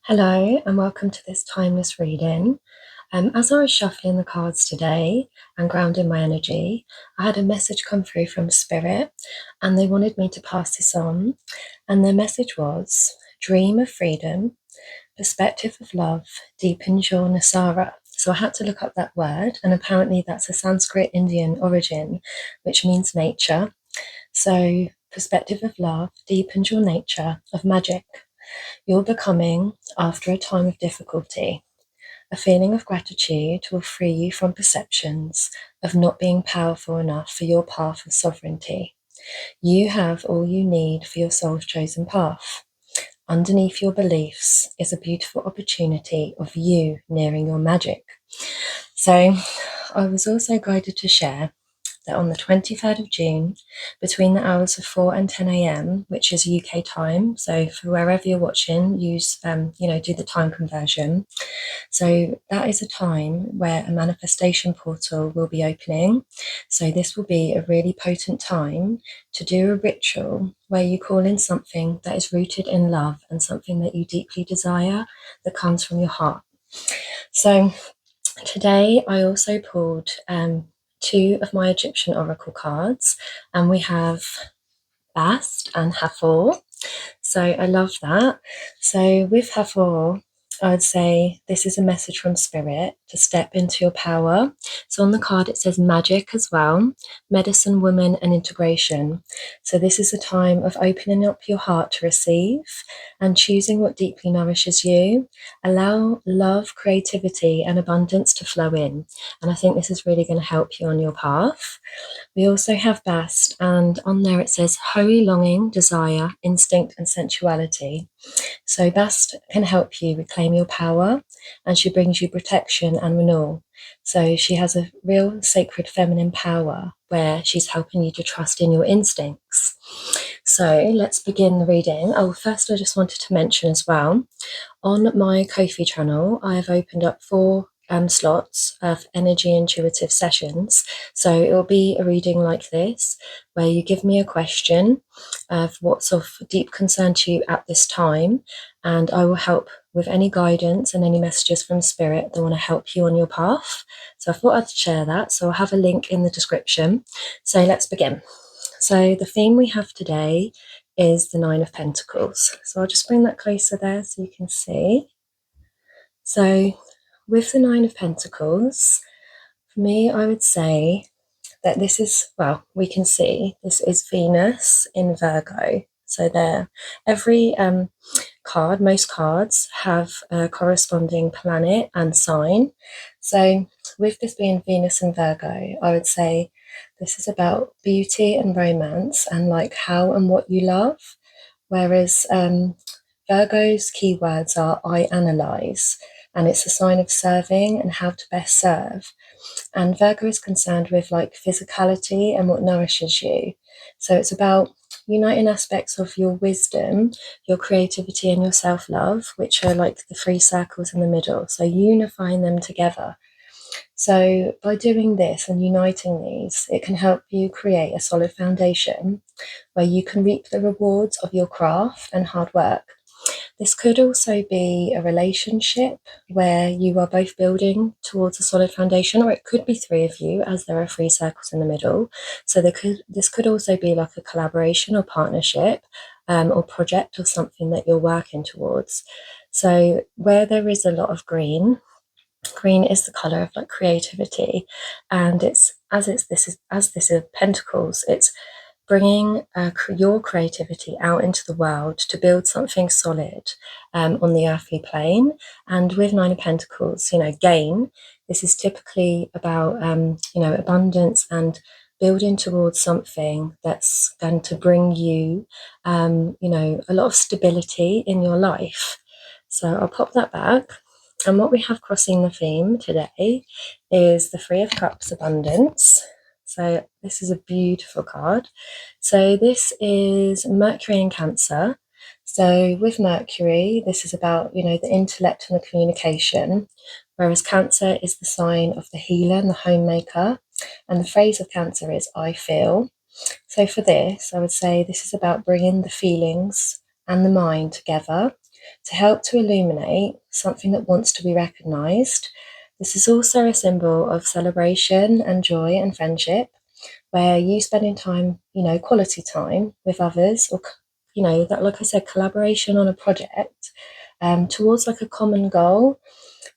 Hello, and welcome to this timeless reading. As I was shuffling the cards today and grounding my energy, I had a message come through from Spirit, and they wanted me to pass this on. And their message was dream of freedom, perspective of love, deepens your Nasara. So I had to look up that word, and apparently that's a Sanskrit Indian origin, which means nature. So, perspective of love deepens your nature of magic. You're becoming, after a time of difficulty, a feeling of gratitude will free you from perceptions of not being powerful enough for your path of sovereignty. You have all you need for your soul's chosen path. Underneath your beliefs is a beautiful opportunity of you nearing your magic. So, I was also guided to share that on the 23rd of June, between the hours of 4 and 10 a.m., which is UK time, so for wherever you're watching, do the time conversion. So that is a time where a manifestation portal will be opening. So this will be a really potent time to do a ritual where you call in something that is rooted in love and something that you deeply desire that comes from your heart. So today I also pulled two of my Egyptian oracle cards, and we have Bast and Hathor. So I love that. So with Hathor, I would say this is a message from Spirit to step into your power. So on the card it says magic as well, medicine, woman, and integration. So this is a time of opening up your heart to receive and choosing what deeply nourishes you. Allow love, creativity, and abundance to flow in. And I think this is really going to help you on your path. We also have Bast, and on there it says holy longing, desire, instinct, and sensuality. So Bast can help you reclaim your power, and she brings you protection and renewal. So she has a real sacred feminine power where she's helping you to trust in your instincts. So let's begin the reading. Oh, first I just wanted to mention as well, on my Ko-fi channel, I have opened up 4 slots of energy intuitive sessions. So it will be a reading like this, where you give me a question of what's of deep concern to you at this time, and I will help with any guidance and any messages from Spirit that want to help you on your path. So I thought I'd share that. So I'll have a link in the description. So let's begin. So the theme we have today is the Nine of Pentacles. So I'll just bring that closer there so you can see. So with the Nine of Pentacles, for me, I would say that this is, well, we can see this is Venus in Virgo. So there, every card, most cards have a corresponding planet and sign. So with this being Venus and Virgo, I would say this is about beauty and romance and like how and what you love. Whereas Virgo's keywords are I analyze, and it's a sign of serving and how to best serve. And Virgo is concerned with like physicality and what nourishes you. So it's about uniting aspects of your wisdom, your creativity, and your self love, which are like the 3 circles in the middle. So unifying them together. So by doing this and uniting these, it can help you create a solid foundation where you can reap the rewards of your craft and hard work. This could also be a relationship where you are both building towards a solid foundation, or it could be 3 of you, as there are 3 circles in the middle. So this could also be like a collaboration or partnership, or project or something that you're working towards. So where there is a lot of green is the color of like creativity, and this is Pentacles. It's bringing your creativity out into the world to build something solid on the earthly plane. And with Nine of Pentacles, gain, this is typically about abundance and building towards something that's going to bring you a lot of stability in your life. So I'll pop that back. And what we have crossing the theme today is the 3 of Cups, abundance. So this is a beautiful card. So this is Mercury in Cancer. So with Mercury, this is about, the intellect and the communication, whereas Cancer is the sign of the healer and the homemaker. And the phrase of Cancer is, I feel. So for this, I would say this is about bringing the feelings and the mind together to help to illuminate something that wants to be recognized. This is also a symbol of celebration and joy and friendship, where you spending time, quality time with others, or that, like I said, collaboration on a project towards like a common goal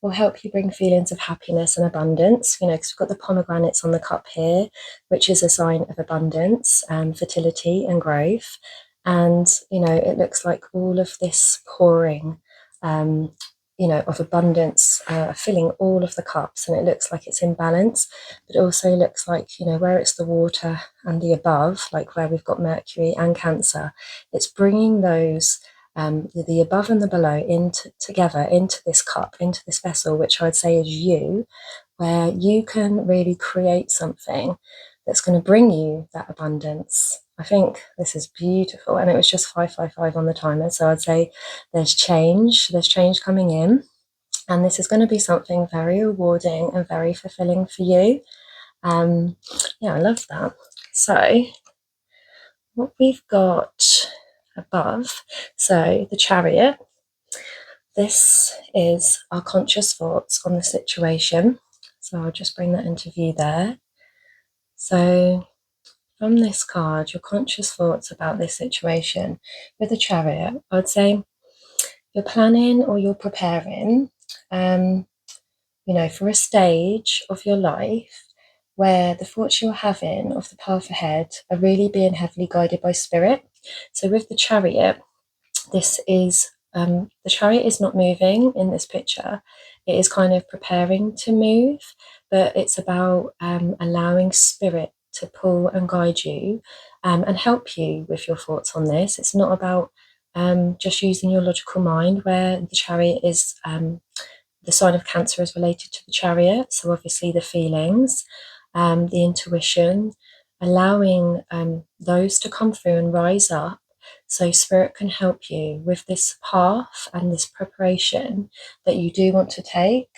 will help you bring feelings of happiness and abundance. Because we've got the pomegranates on the cup here, which is a sign of abundance, fertility, and growth. And it looks like all of this pouring, of abundance, filling all of the cups, and it looks like it's in balance. But it also looks like, where it's the water and the above, like where we've got Mercury and Cancer, it's bringing those the above and the below together into this cup, into this vessel, which I'd say is you, where you can really create something that's going to bring you that abundance. I think this is beautiful, and it was just 555 on the timer, so I'd say there's change coming in, and this is going to be something very rewarding and very fulfilling for you. Yeah, I love that. So what we've got above, so the Chariot, this is our conscious thoughts on the situation. So I'll just bring that into view there. So from this card, your conscious thoughts about this situation with the Chariot, I'd say you're planning or you're preparing, for a stage of your life where the thoughts you're having of the path ahead are really being heavily guided by spirit. So with the Chariot, this is the Chariot is not moving in this picture. It is kind of preparing to move, but it's about allowing spirit to pull and guide you and help you with your thoughts on this. It's not about just using your logical mind, where the Chariot is the sign of Cancer is related to the Chariot. So obviously the feelings, the intuition, allowing those to come through and rise up, so spirit can help you with this path and this preparation that you do want to take.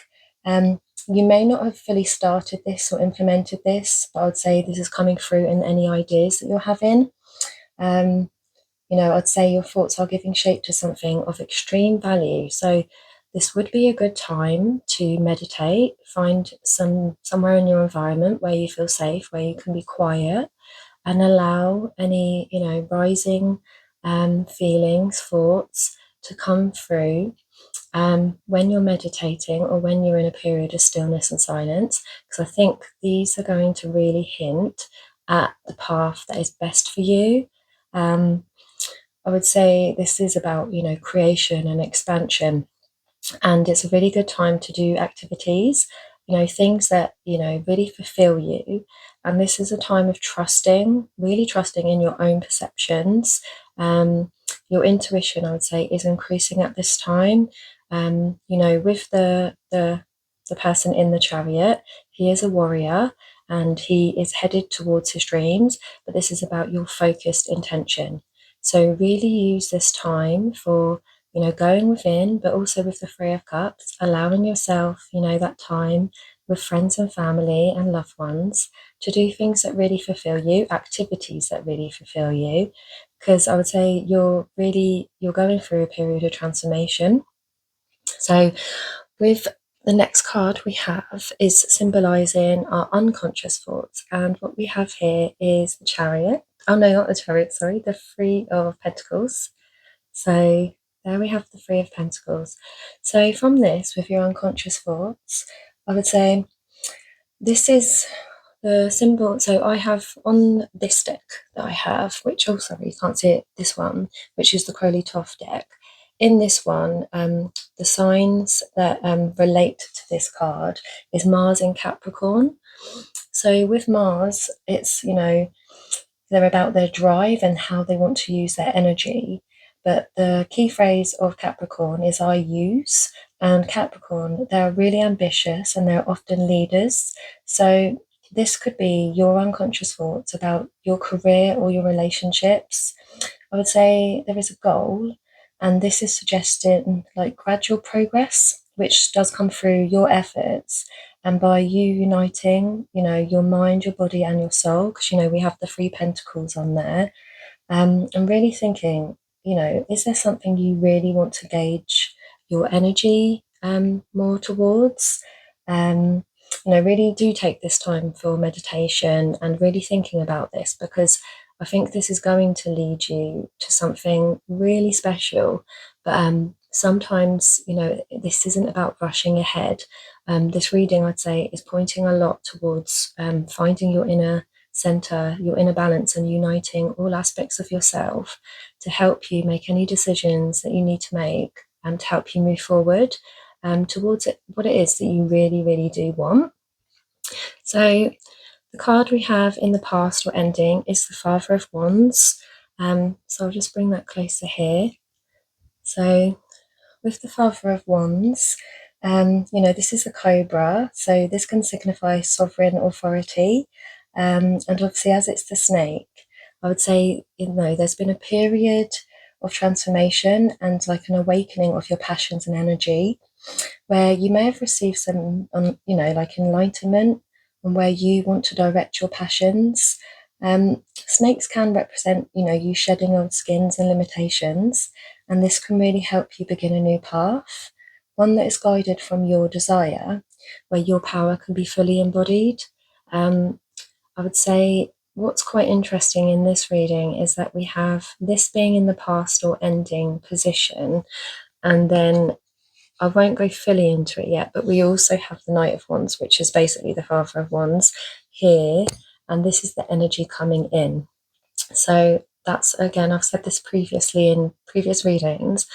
You may not have fully started this or implemented this, but I would say this is coming through in any ideas that you're having. I'd say your thoughts are giving shape to something of extreme value. So this would be a good time to meditate, find somewhere in your environment where you feel safe, where you can be quiet, and allow any, rising feelings, thoughts to come through when you're meditating or when you're in a period of stillness and silence, because I think these are going to really hint at the path that is best for you. I would say this is about, creation and expansion, and it's a really good time to do activities, things that really fulfill you. And this is a time of trusting, really trusting in your own perceptions. Your intuition, I would say, is increasing at this time. With the person in the Chariot, he is a warrior and he is headed towards his dreams, but this is about your focused intention. So really use this time for going within, but also with the Three of Cups, allowing yourself, that time with friends and family and loved ones to do things that really fulfill you, activities that really fulfill you. Because I would say you're going through a period of transformation. So with the next card we have is symbolizing our unconscious thoughts. And what we have here is the Chariot. Oh no, not the Chariot, sorry, the Three of Pentacles. So there we have the Three of Pentacles. So from this, with your unconscious thoughts, I would say this is the symbol. So I have on this deck that I have, which, oh sorry, you can't see it, this one, which is the Crowley Toff deck. In this one, the signs that relate to this card is Mars in Capricorn. So with Mars, it's, they're about their drive and how they want to use their energy. But the key phrase of Capricorn is I use. And Capricorn, they're really ambitious and they're often leaders. So this could be your unconscious thoughts about your career or your relationships. I would say there is a goal, and this is suggesting like gradual progress, which does come through your efforts. And by you uniting, your mind, your body, and your soul, because we have the Three Pentacles on there, I'm really thinking is there something you really want to gauge your energy more towards? Really do take this time for meditation and really thinking about this, because I think this is going to lead you to something really special. But sometimes, this isn't about rushing ahead. This reading, I'd say, is pointing a lot towards finding your inner center, your inner balance, and uniting all aspects of yourself to help you make any decisions that you need to make and to help you move forward towards what it is that you really, really do want. So the card we have in the past or ending is the Father of Wands. So I'll just bring that closer here. So with the Father of Wands, this is a cobra, so this can signify sovereign authority. And obviously, as it's the snake, I would say, there's been a period of transformation and like an awakening of your passions and energy, where you may have received some, like enlightenment on where you want to direct your passions. Snakes can represent, you shedding old skins and limitations, and this can really help you begin a new path, one that is guided from your desire, where your power can be fully embodied. I would say what's quite interesting in this reading is that we have this being in the past or ending position, and then I won't go fully into it yet, but we also have the Knight of Wands, which is basically the Father of Wands here, and this is the energy coming in. So that's, again, I've said this previously in previous readings,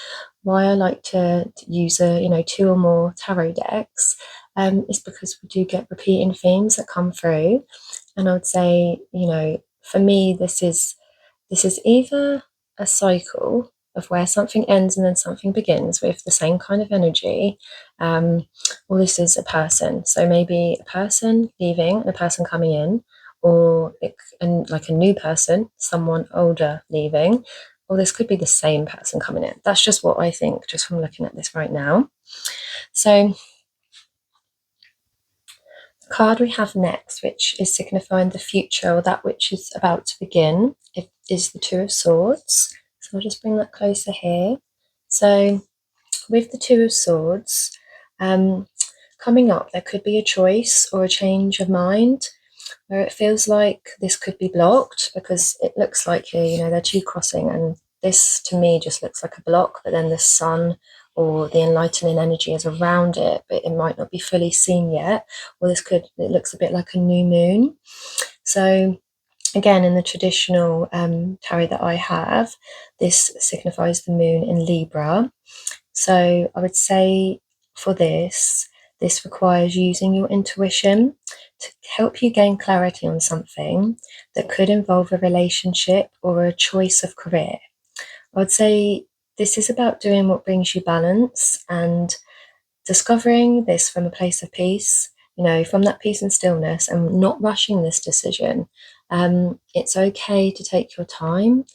why I like to use two or more tarot decks is because we do get repeating themes that come through. And I would say, for me, this is either a cycle of where something ends and then something begins with the same kind of energy, or this is a person. So maybe a person leaving and a person coming in, or like a new person, someone older leaving, or this could be the same person coming in. That's just what I think, just from looking at this right now. So the card we have next, which is signifying the future or that which is about to begin, it is the Two of Swords. So I'll just bring that closer here. So with the Two of Swords, coming up, there could be a choice or a change of mind where it feels like this could be blocked, because it looks like here, they're two crossing, and this to me just looks like a block, but then the sun or the enlightening energy is around it, but it might not be fully seen yet. Or it looks a bit like a new moon. So again, in the traditional tarot that I have, this signifies the moon in Libra. So I would say for this requires using your intuition to help you gain clarity on something that could involve a relationship or a choice of career. I would say this is about doing what brings you balance and discovering this from a place of peace, from that peace and stillness, and not rushing this decision. It's okay to take your time.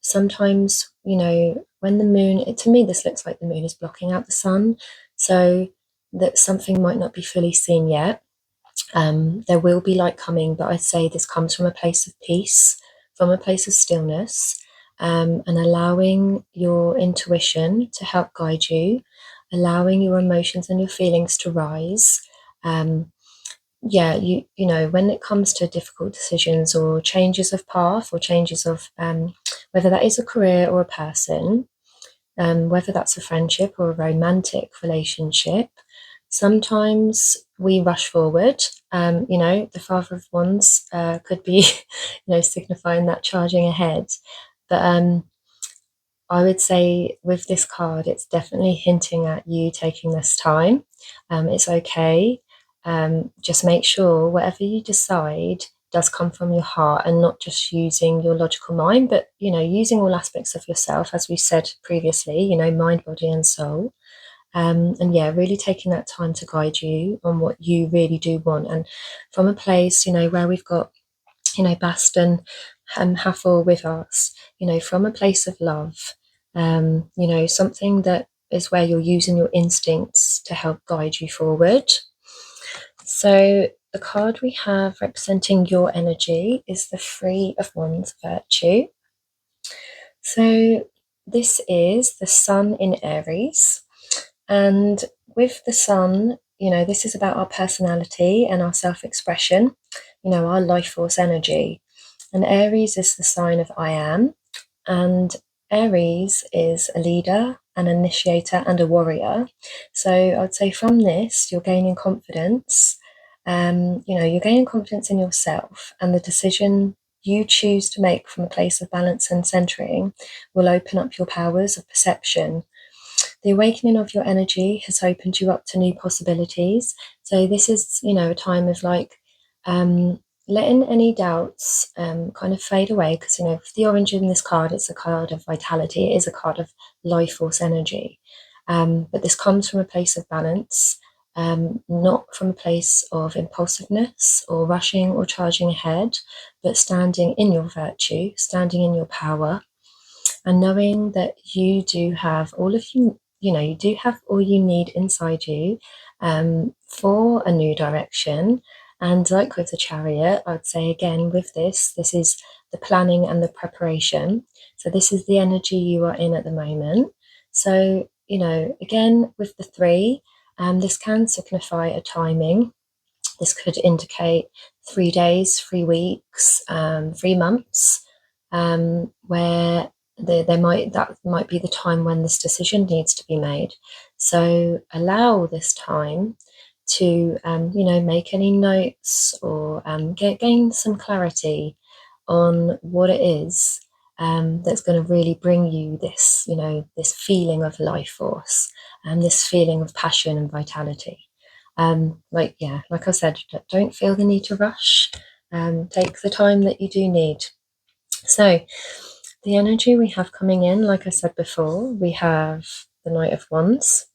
Sometimes, when the moon, to me, this looks like the moon is blocking out the sun, so that something might not be fully seen yet. There will be light coming, but I'd say this comes from a place of peace, from a place of stillness, and allowing your intuition to help guide you, allowing your emotions and your feelings to rise. When it comes to difficult decisions or changes of path or changes of whether that is a career or a person, whether that's a friendship or a romantic relationship, sometimes we rush forward. The Father of Wands could be, signifying that charging ahead. But I would say with this card, it's definitely hinting at you taking this time. It's okay. Just make sure whatever you decide does come from your heart and not just using your logical mind, but using all aspects of yourself, as we said previously, mind, body, and soul. And yeah, really taking that time to guide you on what you really do want, and from a place where we've got Baston and Hathor with us, from a place of love, something that is where you're using your instincts to help guide you forward. So the card we have representing your energy is the Three of Wands Virtue. So this is the sun in Aries. And with the sun, this is about our personality and our self expression, our life force energy. And Aries is the sign of I am. And Aries is a leader, an initiator, and a warrior. So I'd say from this, you're gaining confidence. You're gaining confidence in yourself, and the decision you choose to make from a place of balance and centering will open up your powers of perception. The awakening of your energy has opened you up to new possibilities. So this is, a time of um, letting any doubts kind of fade away. Because, the orange in this card, it's a card of vitality. It is a card of life force energy. But this comes from a place of balance, not from a place of impulsiveness or rushing or charging ahead, but standing in your virtue, standing in your power, and knowing that you do have you do have all you need inside you for a new direction. And like with the chariot, I'd say again with this is the planning and the preparation. So this is the energy you are in at the moment. So, again with the three, this can signify a timing. This could indicate 3 days, 3 weeks, 3 months, where that might be the time when this decision needs to be made. So allow this time to make any notes or gain some clarity on what it is that's going to really bring you this feeling of life force and this feeling of passion and vitality. Like I said, don't feel the need to rush. Take the time that you do need. So the energy we have coming in, like I said before, we have the Knight of Wands.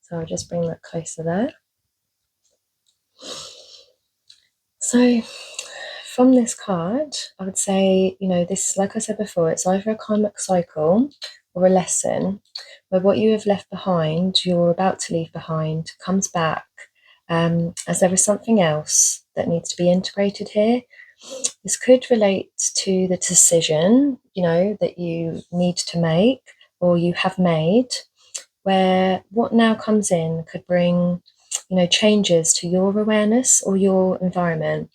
So I'll just bring that closer there. So from this card, I would say, this, like I said before, it's either a karmic cycle or a lesson where what you have left behind, you're about to leave behind, comes back, as there is something else that needs to be integrated here. This could relate to the decision, that you need to make or you have made, where what now comes in could bring, changes to your awareness or your environment.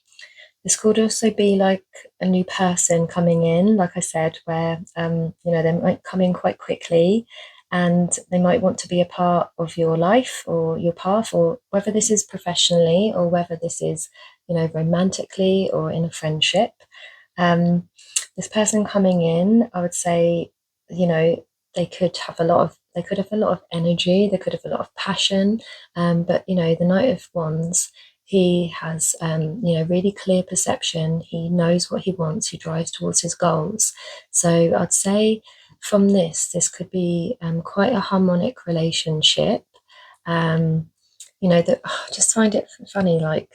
This could also be like a new person coming in, like I said, where they might come in quite quickly and they might want to be a part of your life or your path, or whether this is professionally or whether this is, romantically or in a friendship. Um, this person coming in, I would say, they could have a lot of energy, they could have a lot of passion, but the Knight of Wands, he has, really clear perception. He knows what he wants. He drives towards his goals. So I'd say from this could be quite a harmonic relationship. That I just find it funny. Like,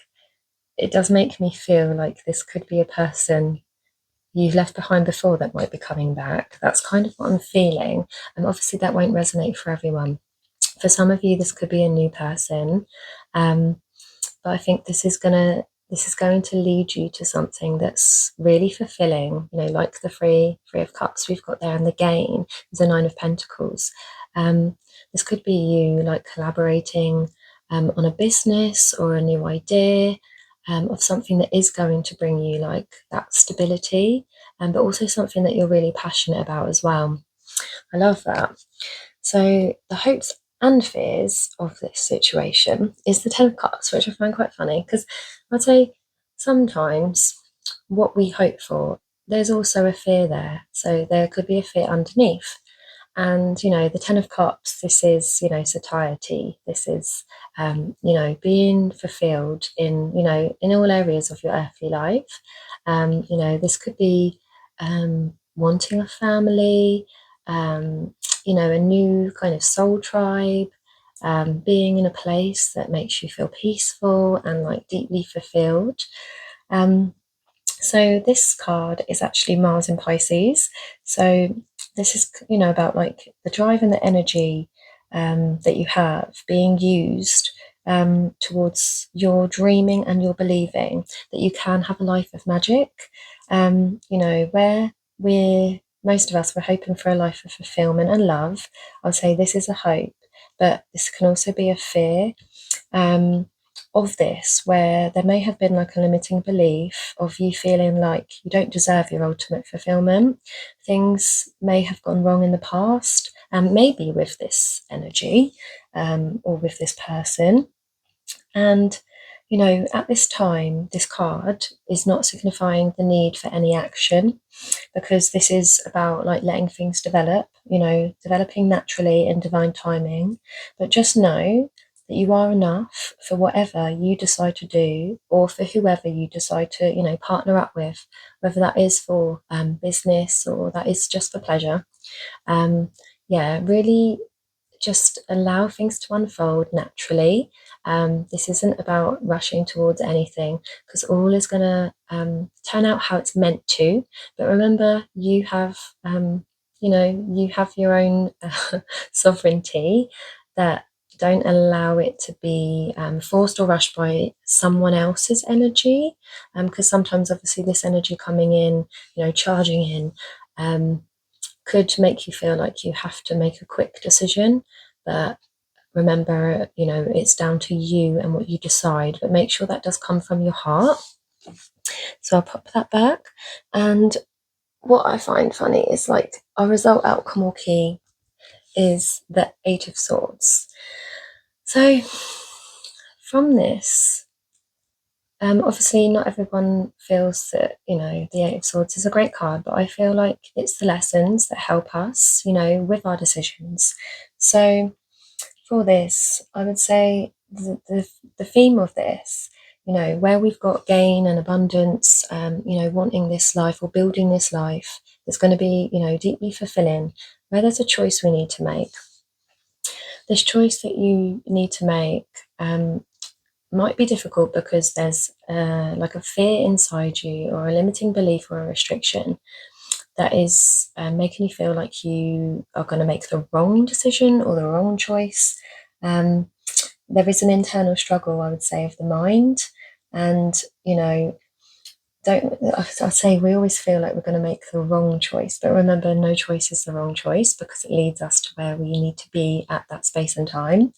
it does make me feel like this could be a person you've left behind before that might be coming back. That's kind of what I'm feeling. And obviously, that won't resonate for everyone. For some of you, this could be a new person. But I think this is going to lead you to something that's really fulfilling, like the three of cups we've got there, and the gain is the Nine of Pentacles. This could be you like collaborating on a business or a new idea, of something that is going to bring you like that stability, but also something that you're really passionate about as well. I love that. So the hopes and fears of this situation is the Ten of Cups, which I find quite funny because I'd say sometimes what we hope for, there's also a fear there. So there could be a fear underneath. And, the Ten of Cups, this is, satiety. This is, being fulfilled in all areas of your earthly life. This could be wanting a family, a new kind of soul tribe, being in a place that makes you feel peaceful and like deeply fulfilled. So this card is actually Mars in Pisces. So this is, about like the drive and the energy that you have being used towards your dreaming and your believing that you can have a life of magic. Where we're most of us, we're hoping for a life of fulfillment and love. I'll say this is a hope, but this can also be a fear um, of this, where there may have been like a limiting belief of you feeling like you don't deserve your ultimate fulfillment. Things may have gone wrong in the past, and maybe with this energy or with this person. And, at this time, this card is not signifying the need for any action, because this is about like letting things develop, developing naturally in divine timing. But just know that you are enough for whatever you decide to do, or for whoever you decide to, partner up with, whether that is for business or that is just for pleasure. Yeah, really just allow things to unfold naturally. This isn't about rushing towards anything, because all is going to turn out how it's meant to. But remember, you have your own sovereignty, that don't allow it to be forced or rushed by someone else's energy. Because sometimes, obviously, this energy coming in, charging in. Could make you feel like you have to make a quick decision. But remember, it's down to you and what you decide, but make sure that does come from your heart. So I'll pop that back. And what I find funny is like our result, outcome, or key is the Eight of Swords. So from this, obviously, not everyone feels that, the Eight of Swords is a great card, but I feel like it's the lessons that help us, with our decisions. So for this, I would say the theme of this, where we've got gain and abundance, wanting this life or building this life that's going to be, deeply fulfilling, where there's a choice we need to make. This choice that you need to make might be difficult because there's like a fear inside you, or a limiting belief or a restriction that is making you feel like you are going to make the wrong decision or the wrong choice. There is an internal struggle, I would say, of the mind. And, I'd say we always feel like we're going to make the wrong choice. But remember, no choice is the wrong choice, because it leads us to where we need to be at that space and time.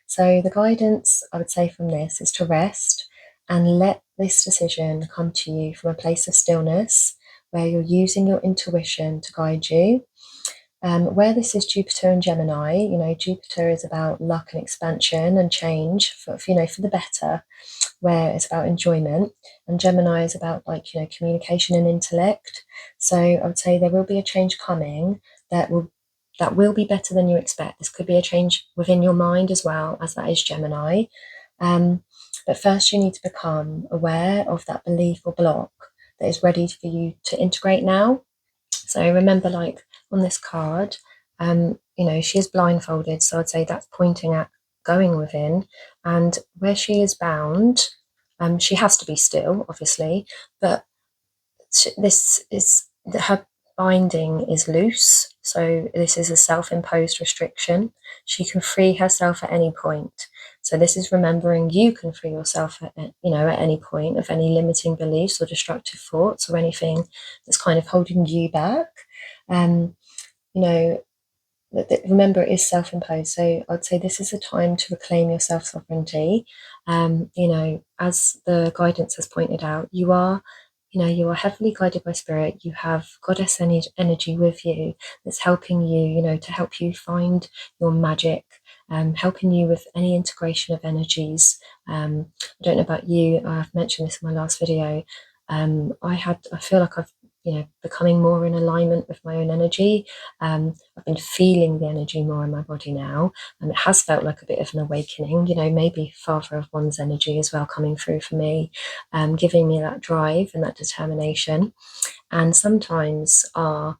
So the guidance, I would say, from this is to rest and let this decision come to you from a place of stillness, where you're using your intuition to guide you. Where this is Jupiter and Gemini, Jupiter is about luck and expansion and change for the better, where it's about enjoyment, and Gemini is about communication and intellect. So I would say there will be a change coming that will be better than you expect. This could be a change within your mind as well, as that is Gemini. But first, you need to become aware of that belief or block that is ready for you to integrate now. So remember, like on this card, she is blindfolded. So I'd say that's pointing at going within, and where she is bound, she has to be still, obviously, but this is her binding is loose. So this is a self-imposed restriction. She can free herself at any point. So this is remembering you can free yourself at any point of any limiting beliefs or destructive thoughts or anything that's kind of holding you back. Um, you know, remember, it is self-imposed. So I'd say this is a time to reclaim your self-sovereignty. As the guidance has pointed out, you are heavily guided by spirit. You have goddess energy with you that's helping you, to help you find your magic, helping you with any integration of energies. I don't know about you, I've mentioned this in my last video. I feel like I've becoming more in alignment with my own energy. I've been feeling the energy more in my body now, and it has felt like a bit of an awakening, maybe Father of One's energy as well coming through for me, giving me that drive and that determination. And sometimes our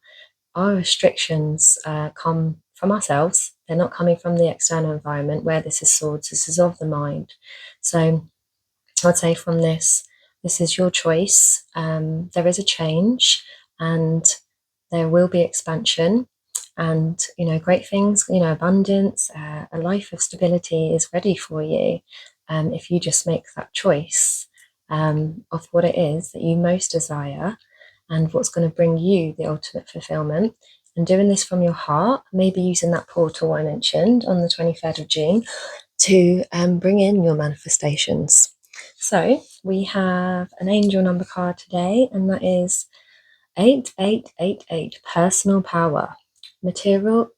restrictions come from ourselves. They're not coming from the external environment. Where this is swords, this is of the mind. So I'd say from this is your choice. There is a change, and there will be expansion, and great things, abundance, a life of stability is ready for you, if you just make that choice of what it is that you most desire. and what's going to bring you the ultimate fulfillment. And doing this from your heart, maybe using that portal I mentioned on the 23rd of June to bring in your manifestations. So we have an angel number card today, and that is 8888, personal power. Material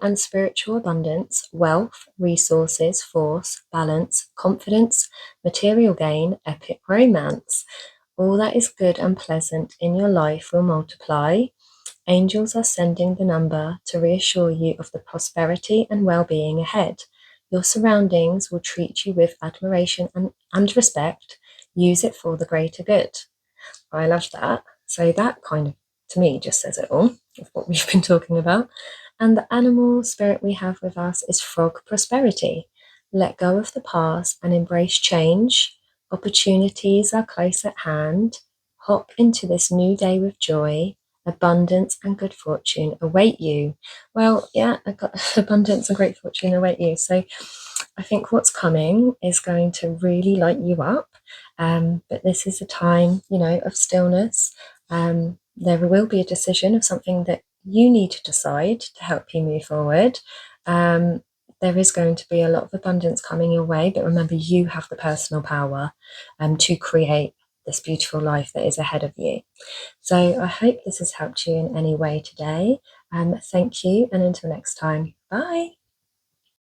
and spiritual abundance, wealth, resources, force, balance, confidence, material gain, epic romance. All that is good and pleasant in your life will multiply. Angels are sending the number to reassure you of the prosperity and well-being ahead. Your surroundings will treat you with admiration and respect. Use it for the greater good. I love that. So that kind of, to me, just says it all of what we've been talking about. And the animal spirit we have with us is frog prosperity. Let go of the past and embrace change. Opportunities are close at hand. Hop into this new day with joy. Abundance and good fortune await you. Well, yeah, I got abundance and great fortune await you. So I think what's coming is going to really light you up. But this is a time, of stillness. There will be a decision of something that you need to decide to help you move forward. There is going to be a lot of abundance coming your way, but remember, you have the personal power to create this beautiful life that is ahead of you. So I hope this has helped you in any way today. Thank you, and until next time, bye.